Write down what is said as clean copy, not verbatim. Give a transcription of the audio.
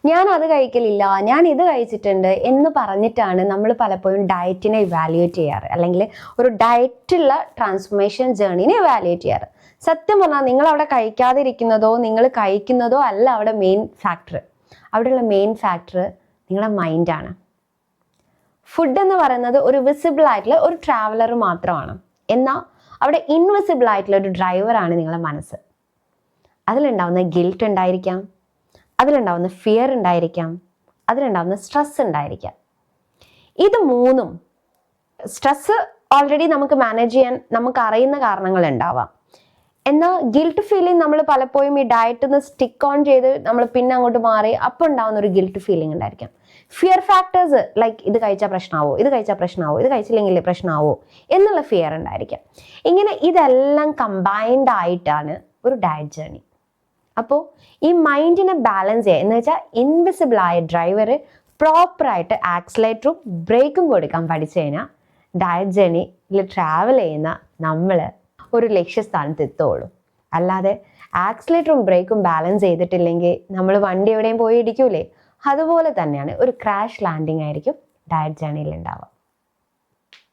ഞാൻ അത് കഴിക്കലില്ല, ഞാൻ ഇത് കഴിച്ചിട്ടുണ്ട് എന്ന് പറഞ്ഞിട്ടാണ് നമ്മൾ പലപ്പോഴും ഡയറ്റിനെ ഇവാലുവേറ്റ് ചെയ്യാറ്, അല്ലെങ്കിൽ ഒരു ഡയറ്റുള്ള ട്രാൻസ്ഫോർമേഷൻ ജേർണിനെ ഇവാലുവേറ്റ് ചെയ്യാറ്. സത്യം പറഞ്ഞാൽ നിങ്ങൾ അവിടെ കഴിക്കാതിരിക്കുന്നതോ നിങ്ങൾ കഴിക്കുന്നതോ അല്ല അവിടെ മെയിൻ ഫാക്ടർ. അവിടെയുള്ള മെയിൻ ഫാക്ടർ നിങ്ങളുടെ മൈൻഡാണ്. ഫുഡ് എന്ന് പറയുന്നത് ഒരു വിസിബിൾ ആയിട്ടുള്ള ഒരു ട്രാവലർ മാത്രമാണ്. എന്നാൽ അവിടെ ഇൻവിസിബിൾ ആയിട്ടുള്ള ഒരു ഡ്രൈവറാണ് നിങ്ങളുടെ മനസ്സ്. അതിലുണ്ടാവുന്ന ഗിൽറ്റ് ഉണ്ടായിരിക്കാം, അതിലുണ്ടാവുന്ന ഫിയർ ഉണ്ടായിരിക്കാം, അതിലുണ്ടാവുന്ന സ്ട്രെസ് ഉണ്ടായിരിക്കാം. ഇത് മൂന്നും, സ്ട്രെസ് ഓൾറെഡി നമുക്ക് മാനേജ് ചെയ്യാൻ നമുക്ക് അറിയുന്ന കാരണങ്ങൾ ഉണ്ടാവാം. എന്നാൽ ഗിൽറ്റ് ഫീലിംഗ് നമ്മൾ പലപ്പോഴും ഈ ഡയറ്റിൽ നിന്ന് സ്റ്റിക്ക് ഓൺ ചെയ്ത് നമ്മൾ പിന്നെ അങ്ങോട്ട് മാറി അപ്പോൾ ഉണ്ടാവുന്ന ഒരു ഗിൽറ്റ് ഫീലിംഗ് ഉണ്ടായിരിക്കാം. ഫിയർ ഫാക്ടേഴ്സ് ലൈക്ക് ഇത് കഴിച്ചാൽ പ്രശ്നമാവോ, ഇത് കഴിച്ചാൽ പ്രശ്നമാവോ, ഇത് കഴിച്ചില്ലെങ്കിൽ പ്രശ്നമാവോ എന്നുള്ള ഫിയർ ഉണ്ടായിരിക്കാം. ഇങ്ങനെ ഇതെല്ലാം കമ്പൈൻഡ് ആയിട്ടാണ് ഒരു ഡയറ്റ് ജേർണി. അപ്പോൾ ഈ മൈൻഡിനെ ബാലൻസ് ചെയ്യുക എന്ന് വെച്ചാൽ ഇൻവിസിബിൾ ആയ ഡ്രൈവർ പ്രോപ്പറായിട്ട് ആക്സിലേറ്ററും ബ്രേക്കും കൊടുക്കാൻ പഠിച്ചു കഴിഞ്ഞാൽ ഡയറ്റ് ജേർണിയിൽ ട്രാവൽ ചെയ്യുന്ന നമ്മൾ ഒരു ലക്ഷ്യസ്ഥാനത്ത് എത്തുള്ളൂ. അല്ലാതെ ആക്സിലേറ്ററും ബ്രേക്കും ബാലൻസ് ചെയ്തിട്ടില്ലെങ്കിൽ നമ്മൾ വണ്ടി എവിടെയും പോയി ഇടിക്കൂലേ, അതുപോലെ തന്നെയാണ് ഒരു ക്രാഷ് ലാൻഡിങ് ആയിരിക്കും ഡയറ്റ് ജേർണിയിൽ ഉണ്ടാവുക.